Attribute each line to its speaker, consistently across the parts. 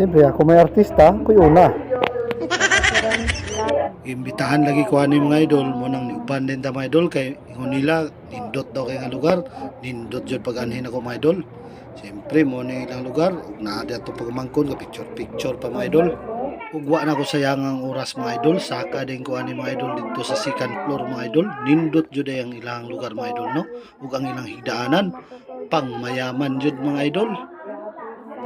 Speaker 1: Siyempre, ako may artista, ako yung una.
Speaker 2: Imbitahan lagi ko ani mga idol mo nang niupan din ta mga idol kay ingon nila nindot daw kay nga lugar, nindot jud pag anhin ako mga idol. Siyempre mo ni ilang lugar ug naa dato pagmangkon ka picture pa mga idol. Ug wa na ko sayang ang oras mga idol, saka din ko ani mga idol dito sa second floor mga idol. Nindot jud ang ilang lugar mga idol no, ug ang ilang higdaanan pang mayaman jud mga idol.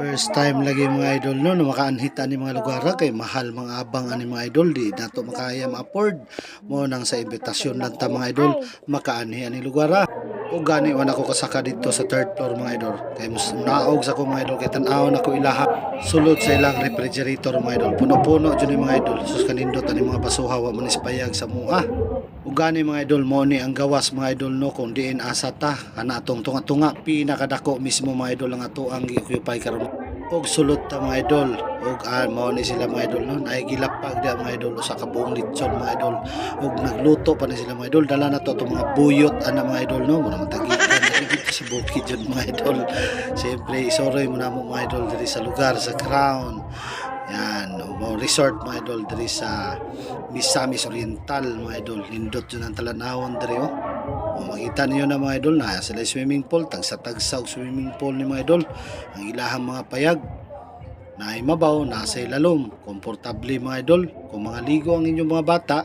Speaker 2: First time lagi mga idol no na makaanhita ni mga lugar kay mahal mga abang ani mga idol di dato makaya ma-afford mo nang sa imbitasyon lang ta mga idol makaanhi ani lugar o gani wala ko kasaka dito sa third floor mga idol kay mas naog sa ko mga idol kay tan-aw na ko ilaha sulod sa ilang refrigerator mga idol puno-puno jud ni mga idol sus kanindot ani mga basuha wa man ispayag sa mua. Ug gani mga idol mo ni ang gawas mga idol no kung diin asa ta ana atong tunga-tunga pinakadako mismo mga idol ang ato ang gi-occupy karon og sulod ta mga idol og mao ni sila mga idol no ay gilapag dia mga idol usa ka buong litson mga idol og nagluto pa ni sila mga idol dala na to mga buyot ana mga idol no muna matagikan dito sa bukid jud mga idol. Siyempre isoroy mo na mo mga idol diri sa lugar sa Crown. Yan, o resort mga idol diri sa Misamis Oriental mga idol. Lindot yun ang talanawon diri o. Makita niyo na mga idol na sila swimming pool, tagsa-tagsa og swimming pool ni mga idol. Ang ilahang mga payag na mabaw, nasa ilalom, komportable mga idol. Kung mga ligo ang inyong mga bata,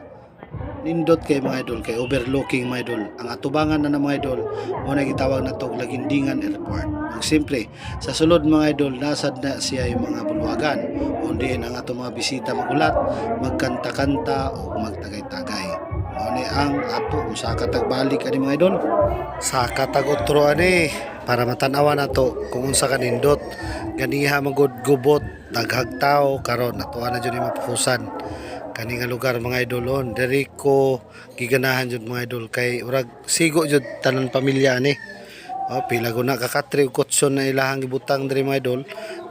Speaker 2: nindot kay mga idol, kay overlooking mga idol. Ang atubangan na mga idol, mo na gitawag na to Lagindingan Airport. Ang simple, sa sulod mga idol, nasad na siya yung mga bulwagan. Undiin ang atong mga bisita magulat, magkanta-kanta o magtagay-tagay. Ano ang ato sa katagbalik ani mga idol? Sa katagotro ani para matanawa na to kung unsa kanindot ganiha magud gubot taghagtaw karon natuwa na jud ni mapukusan kani nga lugar mga idolon diri ko giganahan jud mga idol kay urag sigo jud tanan pamilya ani. Pila guna ka katri kutson na ilahang gibutang diri mga idol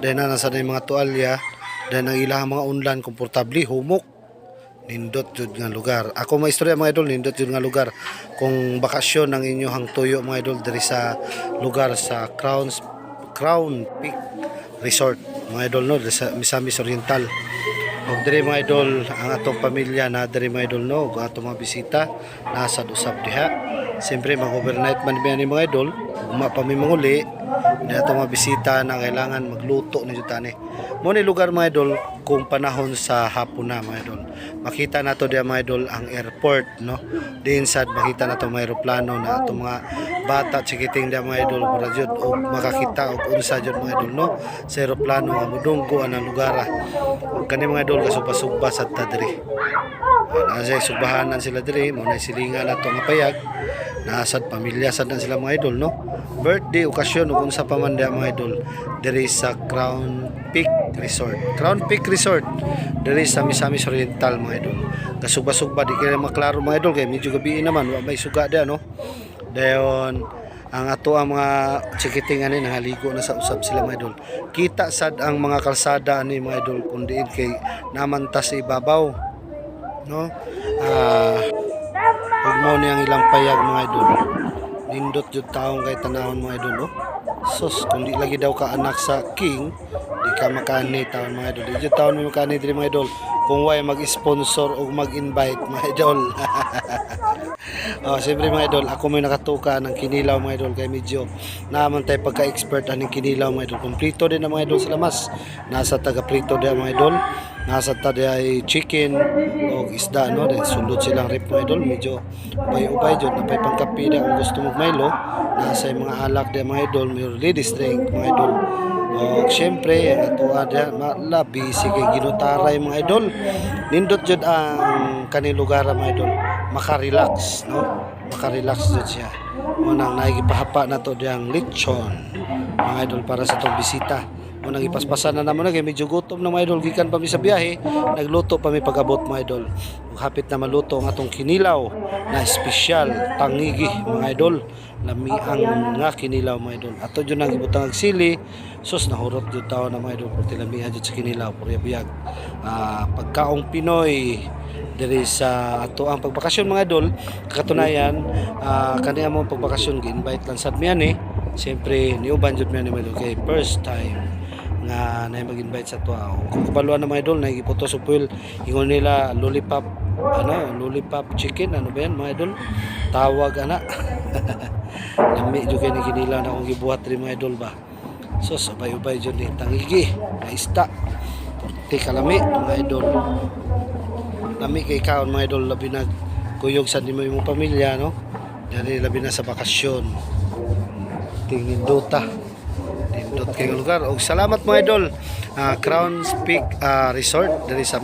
Speaker 2: dahil na nasa mga tualya dahil ang ilahang mga unlan komportable humok. Nindot jud nga lugar. Ako may istorya mga idol, nindot jud nga lugar. Kung bakasyon ang inyohang tuyo mga idol diri sa lugar sa Crown Peak Resort mga idol no, sa Misamis Oriental. Og diri mga idol ang atong pamilya na diri mga idol no, ug atong mga bisita nasa usab diha. Siyempre mag-overnight man mi mga idol, ugma pa mi manguli. Na atong mga bisita na kailangan magluto ni jutane. Mo ni lugar mga idol kung panahon sa hapon na mga idol. Makita nato diya mga idol ang airport no. Din sad makita nato mga eroplano na atong mga bata chikiting diya mga idol para jud og makakita og unsa jud mga idol no sa eroplano nga mudunggo ang lugar. Ug kani mga idol kasubba-subba sa diri. Nasa subahanan sila diri mo na silingan nato nga payag. Nasad pamilya sad na sila mga idol no. Birthday okasyon ug unsa pa man diya mga idol diri sa Crown Peak Resort. Crown Peak Resort diri sa Misamis Oriental mga idol. Kasugba-sugba di kaya maklaro mga idol kay medyo gabi naman wa may suga diya no. Dayon ang ato ang mga chikiting ani nahaligo na sa usab sila mga idol. Kita sad ang mga kalsada ani mga idol kun diin kay namantas sa ibabaw no. Ug mao ni ang ilang payag mga idol. Nindot jud taong kay tanahon mga idol no. Sus kung di lagi daw ka anak sa king di ka makani taon mga idol. Di jud taon mo makani diri mga idol kung way mag-sponsor o mag-invite mga idol. Siyempre mga idol, ako may nakatuka ng kinilaw mga idol kay medyo naman tayo pagka-expert aning kinilaw mga idol. Kompleto din ang mga idol sa lamas. Nasa taga-prito din mga idol. Nasa taga chicken o isda no. Then sundot silang rip mga idol. Medyo ubay-ubay dyan. Napay pangkapida kung gusto mong Milo. Nasa mga alak din mga idol. May ladies drink mga idol. O siyempre ang atuwa diyan labi sige ginutaray mga idol. Nindot jud ang kani lugar mga idol. Maka-relax no. Maka-relax jud siya. Unang naigipahapa na to diyang lechon mga idol para sa tong bisita. Unang ipaspasan na naman na kay medyo gutom na mga idol gikan pa mi sa biyahe, nagluto pa mi pag-abot mga idol. Hapit na maluto ang atong kinilaw na espesyal tangigi mga idol. Lamiang nga kinilaw mga idol. Ato jud nang gibutang og sili, sus nahurot jud tawo na mga idol pati lamihan jud sa kinilaw purya biyag. Pagkaong Pinoy diri sa ato ang pagbakasyon mga idol. Katunayan kaniya mo pagbakasyon gi-invite lang sad mi ani. Siyempre niuban jud mi ani mga idol kay first time nga na mag-invite sa tuwa. Kung kabaluan na mga idol, nagiputo sa puwil, ingon nila lollipop chicken, ano ba yan mga idol? Tawag ana. Lami jud kay ni kinila na akong gibuhat rin mga idol ba. So sabay-ubay jud ni tangigi, na ista. Porte kalami mga idol. Lami kay kaon mga idol, labi na kuyog sa nimo imong pamilya no. Dari labi na sa bakasyon. Tingin dota. Nindot kay lugar. Og salamat mga idol. Crown Peak Resort dari sa